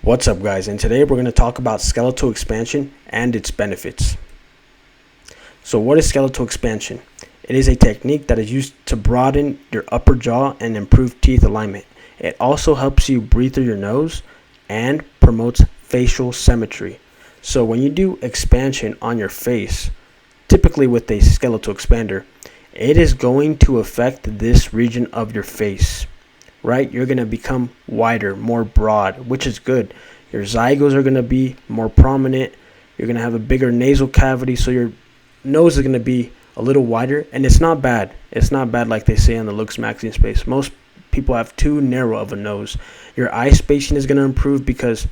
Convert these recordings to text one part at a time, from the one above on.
What's up, guys? And today we're going to talk about skeletal expansion and its benefits. So what is skeletal expansion? It is a technique that is used to broaden your upper jaw and improve teeth alignment. It also helps you breathe through your nose and promotes facial symmetry. So when you do expansion on your face, typically with a skeletal expander, it is going to affect this region of your face. Right? You're going to become wider, more broad, which is good. Your zygos are going to be more prominent. You're going to have a bigger nasal cavity, so your nose is going to be a little wider, and it's not bad. It's not bad like they say on the Looks Magazine space. Most people have too narrow of a nose. Your eye spacing is going to improve because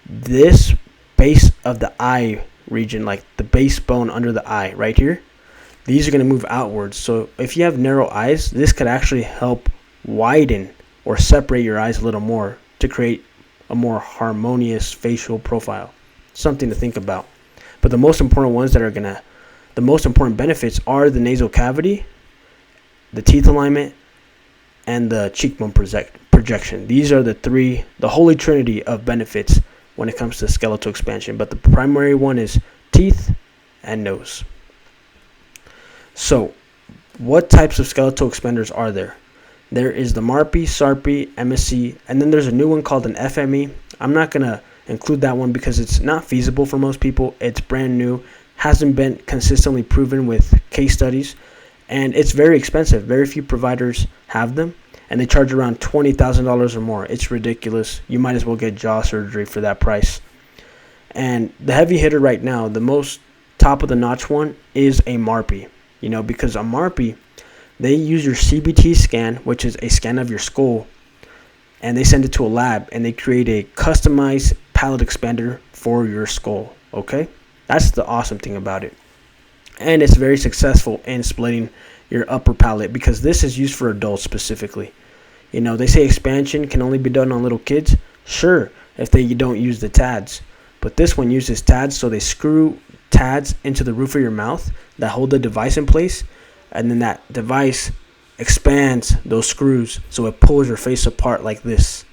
this base of the eye region, like the base bone under the eye right here, these are going to move outwards. So if you have narrow eyes, this could actually help widen or separate your eyes a little more to create a more harmonious facial profile. Something to think about. But the most important the most important benefits are the nasal cavity, the teeth alignment, and the cheekbone projection. These are the holy trinity of benefits when it comes to skeletal expansion. But the primary one is teeth and nose. So, what types of skeletal expanders are there? There is the MARPE, SARPE, MSC, and then there's a new one called an FME. I'm not going to include that one because it's not feasible for most people. It's brand new, hasn't been consistently proven with case studies, and it's very expensive. Very few providers have them, and they charge around $20,000 or more. It's ridiculous. You might as well get jaw surgery for that price. And the heavy hitter right now, the most top of the notch one, is a MARPE. Because a MARPE, they use your CBT scan, which is a scan of your skull, and they send it to a lab, and they create a customized palate expander for your skull, okay? That's the awesome thing about it. And it's very successful in splitting your upper palate because this is used for adults specifically. They say expansion can only be done on little kids. Sure, if they don't use the TADs. But this one uses TADs, so they screw TADs into the roof of your mouth that hold the device in place. And then that device expands those screws so it pulls your face apart like this.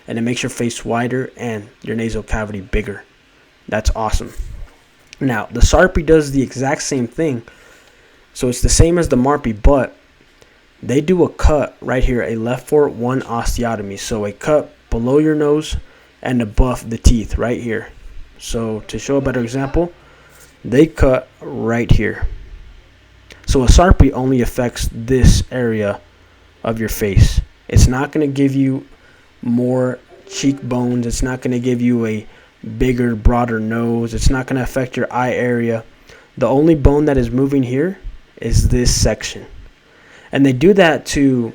And it makes your face wider and your nasal cavity bigger. That's awesome. Now, the SARPE does the exact same thing. So it's the same as the MARPE, but they do a cut right here, a left fort 1 osteotomy. So a cut below your nose and above the teeth right here. So to show a better example, they cut right here. So a SARPE only affects this area of your face. It's not going to give you more cheekbones. It's not going to give you a bigger, broader nose. It's not going to affect your eye area. The only bone that is moving here is this section. And they do that to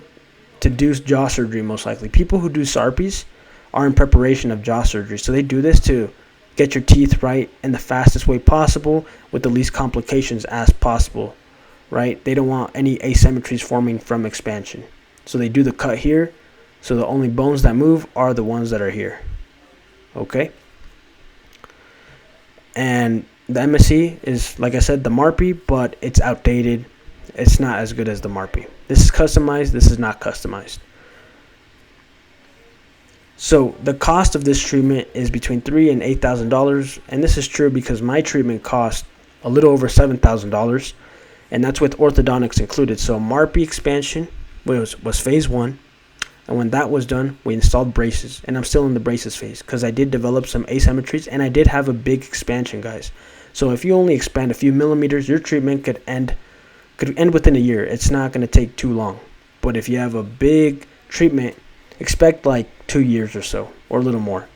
do jaw surgery most likely. People who do SARPEs are in preparation of jaw surgery. So they do this to get your teeth right in the fastest way possible with the least complications as possible. Right? They don't want any asymmetries forming from expansion. So they do the cut here. So the only bones that move are the ones that are here. Okay? And the MSC is, like I said, the MARPE, but it's outdated. It's not as good as the MARPE. This is customized. This is not customized. So the cost of this treatment is between $3,000 and $8,000. And this is true because my treatment cost a little over $7,000. And that's with orthodontics included. So MARPE expansion was phase 1. And when that was done, we installed braces. And I'm still in the braces phase because I did develop some asymmetries. And I did have a big expansion, guys. So if you only expand a few millimeters, your treatment could end within a year. It's not going to take too long. But if you have a big treatment, expect like 2 years or so, or a little more.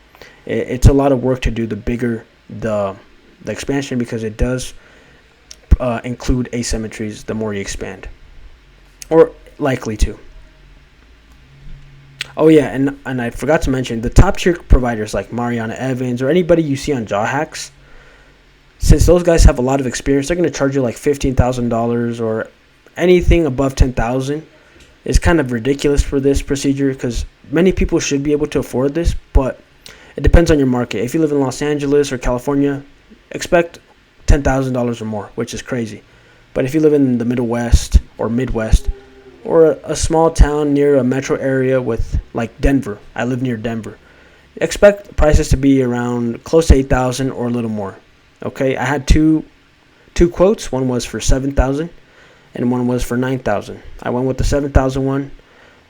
It's a lot of work to do the bigger the expansion because it does include asymmetries the more you expand, or likely to. Oh yeah, and I forgot to mention the top tier providers like Mariana Evans or anybody you see on Jaw Hacks. Since those guys have a lot of experience, they're going to charge you like $15,000 or anything above $10,000. It's kind of ridiculous for this procedure because many people should be able to afford this, but it depends on your market. If you live in Los Angeles or California, expect $10,000 or more, which is crazy. But if you live in the Middle West or Midwest or a small town near a metro area with like Denver, I live near Denver, expect prices to be around close to 8,000 or a little more. Okay, I had two quotes. One was for 7,000 and one was for 9,000. I went with the 7,000 one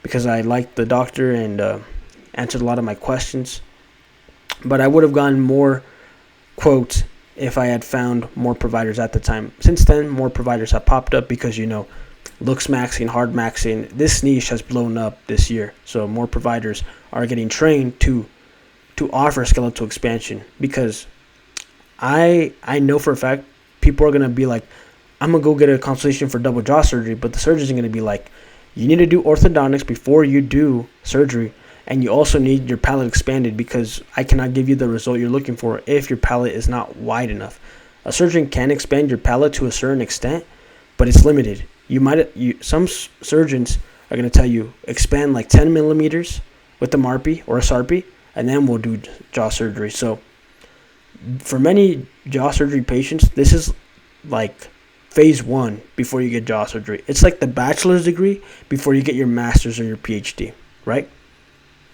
because I liked the doctor and answered a lot of my questions. But I would have gotten more quotes if I had found more providers at the time. Since then, more providers have popped up because, LooksMaxxing, HardMaxxing, this niche has blown up this year. So more providers are getting trained to offer skeletal expansion, because I know for a fact people are going to be like, I'm going to go get a consultation for double jaw surgery, but the surgeon's going to be like, you need to do orthodontics before you do surgery, and you also need your palate expanded because I cannot give you the result you're looking for if your palate is not wide enough. A surgeon can expand your palate to a certain extent, but it's limited. Some surgeons are going to tell you expand like 10 millimeters with the MARPE or a SARPE, and then we'll do jaw surgery. So for many jaw surgery patients, this is like phase 1 before you get jaw surgery. It's like the bachelor's degree before you get your master's or your PhD, right?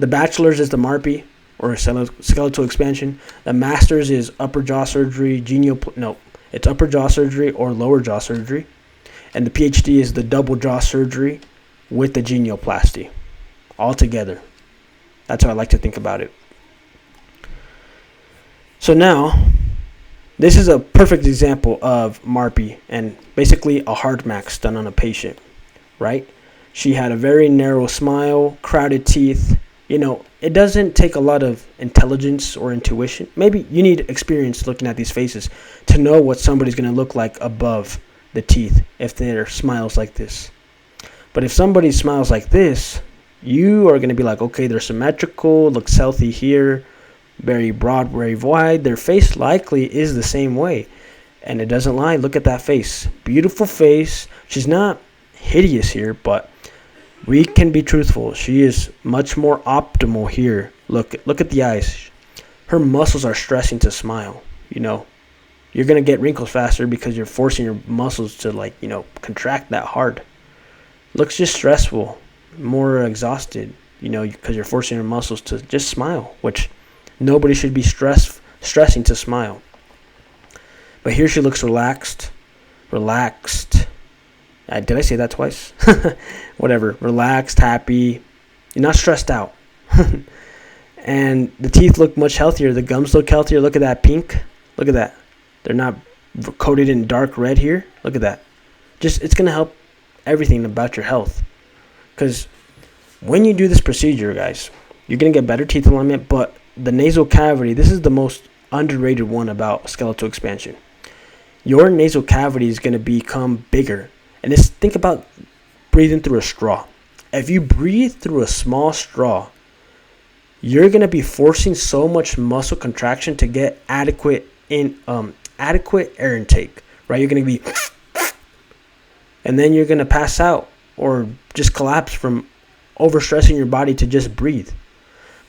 The bachelor's is the MARPE or skeletal expansion. The master's is upper jaw surgery, it's upper jaw surgery or lower jaw surgery. And the PhD is the double jaw surgery with the genioplasty all together. That's how I like to think about it. So now, this is a perfect example of MARPE and basically a HardMax done on a patient, right? She had a very narrow smile, crowded teeth. It doesn't take a lot of intelligence or intuition. Maybe you need experience looking at these faces to know what somebody's going to look like above the teeth if their smiles like this. But if somebody smiles like this, you are going to be like, okay, they're symmetrical, looks healthy here, very broad, very wide. Their face likely is the same way. And it doesn't lie. Look at that face. Beautiful face. She's not hideous here, but we can be truthful. She is much more optimal here. Look at the eyes. Her muscles are stressing to smile. You're going to get wrinkles faster because you're forcing your muscles to contract that hard. Looks just stressful, more exhausted, because you're forcing your muscles to just smile, which nobody should be stressing to smile. But here she looks relaxed. Did I say that twice? Whatever. Relaxed, happy. You're not stressed out. And the teeth look much healthier. The gums look healthier. Look at that pink. Look at that. They're not coated in dark red here. Look at that. It's going to help everything about your health. Because when you do this procedure, guys, you're going to get better teeth alignment, but the nasal cavity, this is the most underrated one about skeletal expansion. Your nasal cavity is going to become bigger. And think about breathing through a straw. If you breathe through a small straw, you're going to be forcing so much muscle contraction to get adequate air intake, right? You're going to be, and then you're going to pass out or just collapse from overstressing your body to just breathe.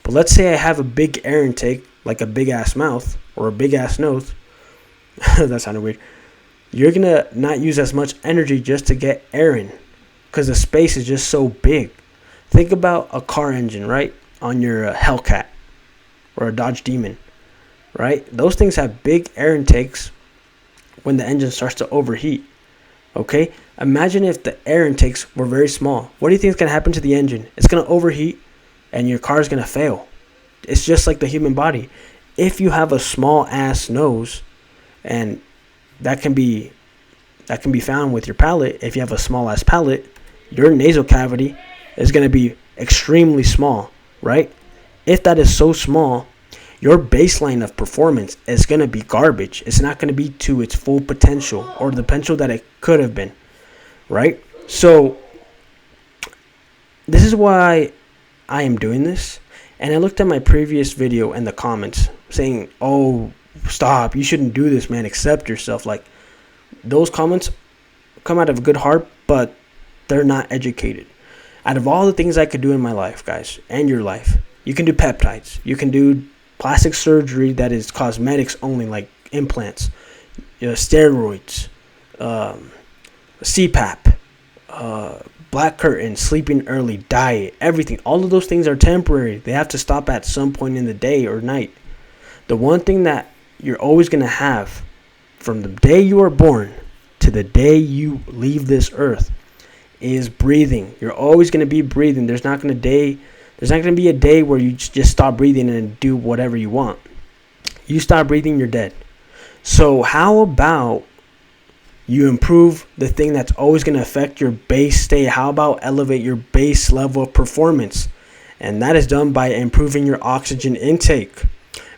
But let's say I have a big air intake, like a big ass mouth or a big ass nose. That sounded weird. You're going to not use as much energy just to get air in because the space is just so big. Think about a car engine, right? On your Hellcat or a Dodge Demon, right? Those things have big air intakes when the engine starts to overheat, okay? Imagine if the air intakes were very small. What do you think is going to happen to the engine? It's going to overheat and your car is going to fail. It's just like the human body. If you have a small ass nose, and that can be found with your palate. If you have a small ass palate, your nasal cavity is going to be extremely small, right? If that is so small, your baseline of performance is going to be garbage. It's not going to be to its full potential or the potential that it could have been, right? So this is why I am doing this. And I looked at my previous video and the comments saying, oh, stop, you shouldn't do this, man, accept yourself. Like, those comments come out of a good heart, but they're not educated. Out of all the things I could do in my life, guys, and your life, you can do peptides, you can do plastic surgery that is cosmetics only, like implants, steroids, CPAP, black curtain, sleeping early, diet, everything. All of those things are temporary. They have to stop at some point in the day or night. The one thing that you're always going to have from the day you are born to the day you leave this earth is breathing. You're always going to be breathing. There's not going to be a day where you just stop breathing and do whatever you want. You stop breathing, you're dead. So how about you improve the thing that's always going to affect your base state? How about elevate your base level of performance? And that is done by improving your oxygen intake.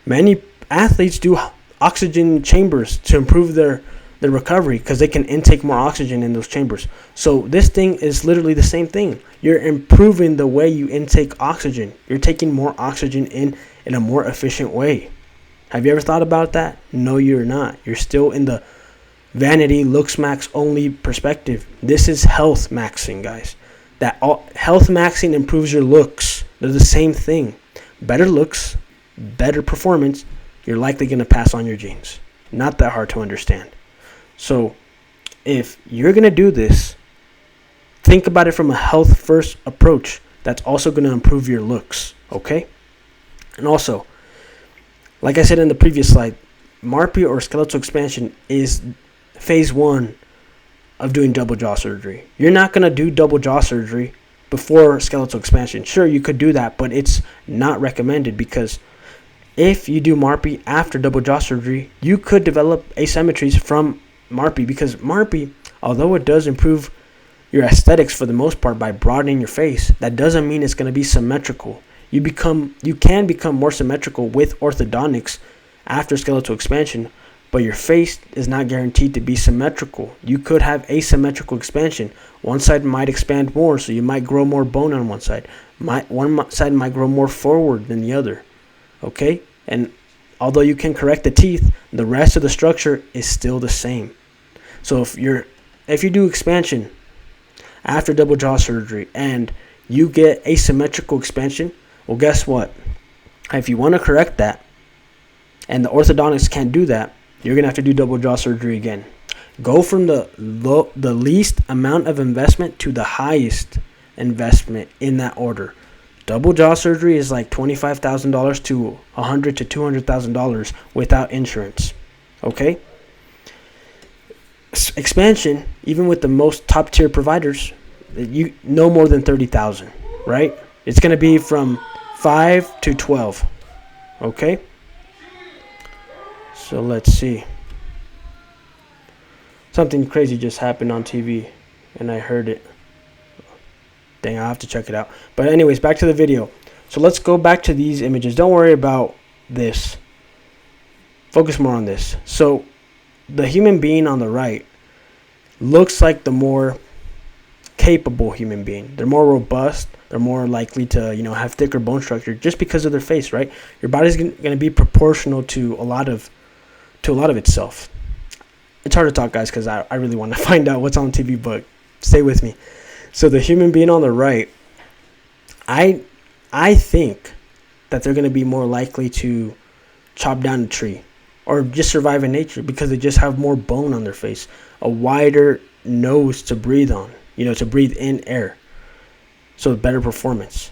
Many athletes do oxygen chambers to improve their recovery because they can intake more oxygen in those chambers. So this thing is literally the same thing. You're improving the way you intake oxygen. You're taking more oxygen in a more efficient way. Have you ever thought about that? No, you're not. You're still in the vanity, looks max only perspective. This is health maxing, guys. Health maxing improves your looks. They're the same thing. Better looks, better performance, you're likely going to pass on your genes. Not that hard to understand. So if you're going to do this, think about it from a health first approach that's also going to improve your looks, okay? And also, like I said in the previous slide, MARPE or skeletal expansion is phase 1 of doing double jaw surgery. You're not going to do double jaw surgery before skeletal expansion. Sure, you could do that, but it's not recommended because if you do MARPE after double jaw surgery, you could develop asymmetries from MARPE because MARPE, although it does improve your aesthetics for the most part by broadening your face, that doesn't mean it's going to be symmetrical. You can become more symmetrical with orthodontics after skeletal expansion, but your face is not guaranteed to be symmetrical. You could have asymmetrical expansion. One side might expand more, so you might grow more bone on one side. One side might grow more forward than the other. Okay? And although you can correct the teeth, the rest of the structure is still the same. So if you do expansion after double jaw surgery and you get asymmetrical expansion, well, guess what? If you want to correct that and the orthodontics can't do that, you're going to have to do double jaw surgery again. Go from the least amount of investment to the highest investment in that order. Double jaw surgery is like $25,000 to $100,000 to $200,000 without insurance. Okay? Expansion, even with the most top tier providers, you no more than $30,000, right? It's going to be from 5 to 12. Okay? So let's see. Something crazy just happened on TV and I heard it. Dang, I'll have to check it out. But anyways, back to the video. So let's go back to these images. Don't worry about this. Focus more on this. So the human being on the right looks like the more capable human being. They're more robust. They're more likely to, have thicker bone structure just because of their face, right? Your body's going to be proportional to a lot of itself. It's hard to talk, guys, because I really want to find out what's on TV, but stay with me. So the human being on the right, I think that they're going to be more likely to chop down a tree or just survive in nature because they just have more bone on their face, a wider nose to breathe on, to breathe in air. So better performance.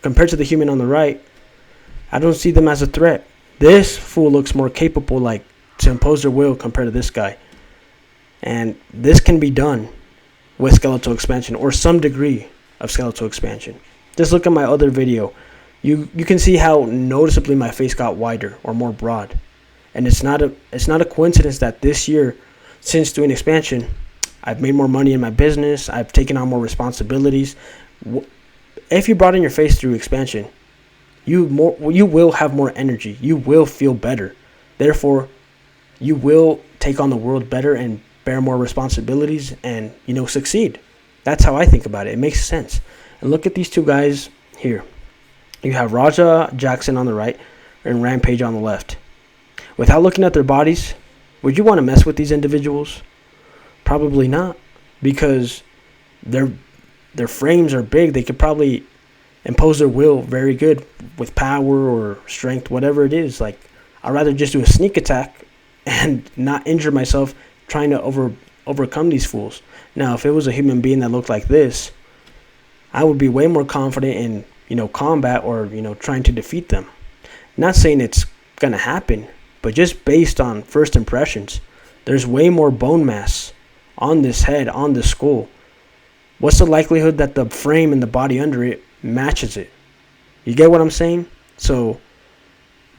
Compared to the human on the right, I don't see them as a threat. This fool looks more capable, to impose their will compared to this guy. And this can be done with skeletal expansion or some degree of skeletal expansion. Just look at my other video. You can see how noticeably my face got wider or more broad. And it's not a coincidence that this year, since doing expansion, I've made more money in my business. I've taken on more responsibilities. If you broaden your face through expansion, you will have more energy. You will feel better. Therefore, you will take on the world better and bear more responsibilities and, succeed. That's how I think about it. It makes sense. And look at these two guys here. You have Raja Jackson on the right and Rampage on the left. Without looking at their bodies, would you want to mess with these individuals? Probably not, because their frames are big. They could probably impose their will very good with power or strength, whatever it is. I'd rather just do a sneak attack and not injure myself trying to overcome these fools. Now, if it was a human being that looked like this, I would be way more confident in, combat or, trying to defeat them. Not saying it's going to happen, but just based on first impressions, there's way more bone mass on this head, on this skull. What's the likelihood that the frame and the body under it matches it? You get what I'm saying? So,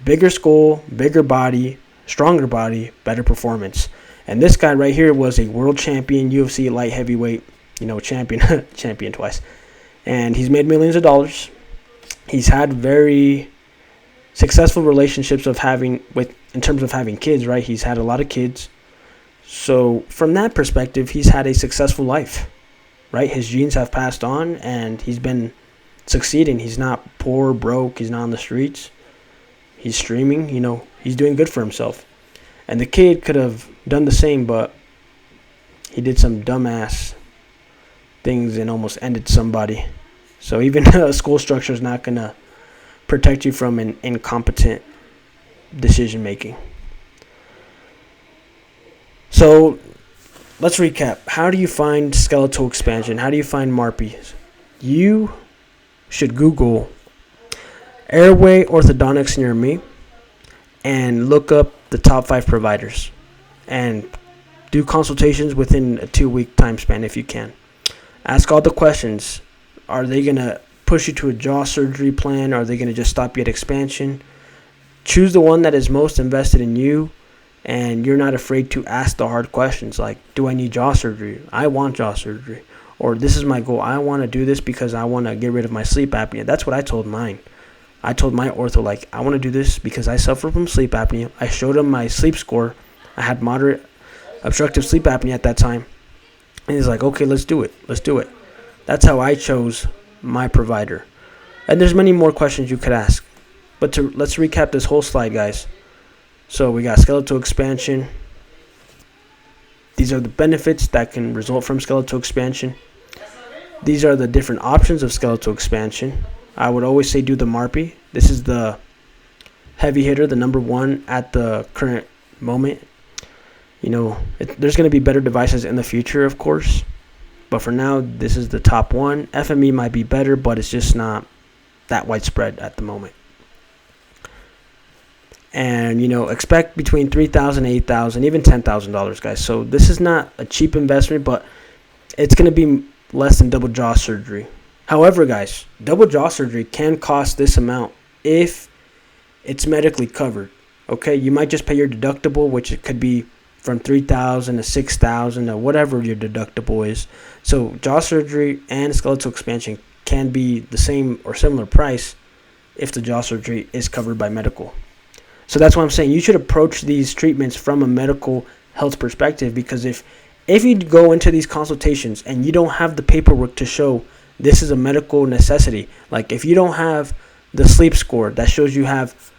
bigger skull, bigger body, stronger body, better performance. And this guy right here was a world champion, UFC light heavyweight, champion, champion twice. And he's made millions of dollars. He's had very successful relationships in terms of having kids, right? He's had a lot of kids. So from that perspective, he's had a successful life, right? His genes have passed on and he's been succeeding. He's not poor, broke. He's not on the streets. He's streaming, he's doing good for himself. And the kid could have done the same, but he did some dumbass things and almost ended somebody. So even a school structure is not going to protect you from an incompetent decision making. So let's recap. How do you find skeletal expansion? How do you find MARPE? You should Google airway orthodontics near me and look up the top 5 providers and do consultations within a 2-week time span if you can. Ask all the questions. Are they going to push you to a jaw surgery plan? Are they going to just stop you at expansion? Choose the one that is most invested in you, and you're not afraid to ask the hard questions like, do I need jaw surgery? I want jaw surgery. Or this is my goal. I want to do this because I want to get rid of my sleep apnea. That's what I told mine. I told my ortho, I want to do this because I suffer from sleep apnea. I showed him my sleep score. I had moderate obstructive sleep apnea at that time. And he's like, okay, let's do it. Let's do it. That's how I chose my provider. And there's many more questions you could ask. But let's recap this whole slide, guys. So we got skeletal expansion. These are the benefits that can result from skeletal expansion. These are the different options of skeletal expansion. I would always say do the MARPE. This is the heavy hitter, the number one at the current moment. There's going to be better devices in the future, of course. But for now, this is the top one. FME might be better, but it's just not that widespread at the moment. And, expect between $3,000, $8,000, even $10,000, guys. So this is not a cheap investment, but it's going to be less than double jaw surgery. However, guys, double jaw surgery can cost this amount if it's medically covered. Okay, you might just pay your deductible, which it could be from $3,000 to $6,000 or whatever your deductible is. So jaw surgery and skeletal expansion can be the same or similar price if the jaw surgery is covered by medical. So that's why I'm saying you should approach these treatments from a medical health perspective, because if you go into these consultations and you don't have the paperwork to show this is a medical necessity, like if you don't have the sleep score that shows you have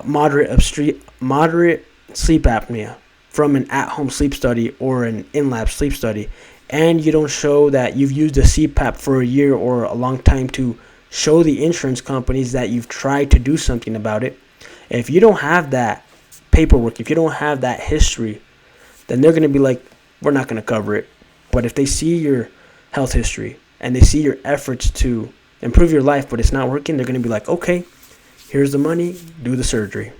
moderate sleep apnea from an at-home sleep study or an in-lab sleep study, and you don't show that you've used a CPAP for a year or a long time to show the insurance companies that you've tried to do something about it, if you don't have that paperwork, if you don't have that history, then they're going to be like, we're not going to cover it. But if they see your health history and they see your efforts to improve your life, but it's not working, they're going to be like, okay, here's the money, do the surgery.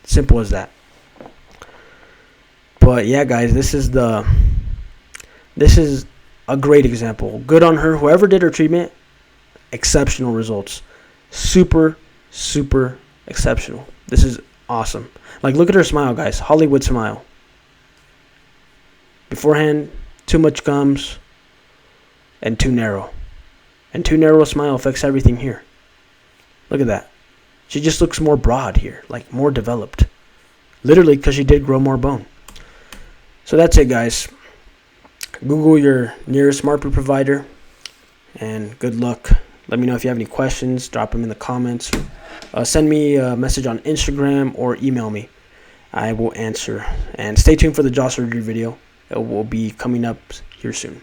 Simple as that. But yeah, guys, this is a great example. Good on her. Whoever did her treatment, exceptional results. Super, super exceptional. This is awesome. Look at her smile, guys. Hollywood smile. Beforehand, too much gums and too narrow. And too narrow a smile affects everything here. Look at that. She just looks more broad here, more developed. Literally because she did grow more bone. So that's it, guys. Google your nearest MARPE provider, and good luck. Let me know if you have any questions. Drop them in the comments. Send me a message on Instagram or email me. I will answer. And stay tuned for the jaw surgery video. It will be coming up here soon.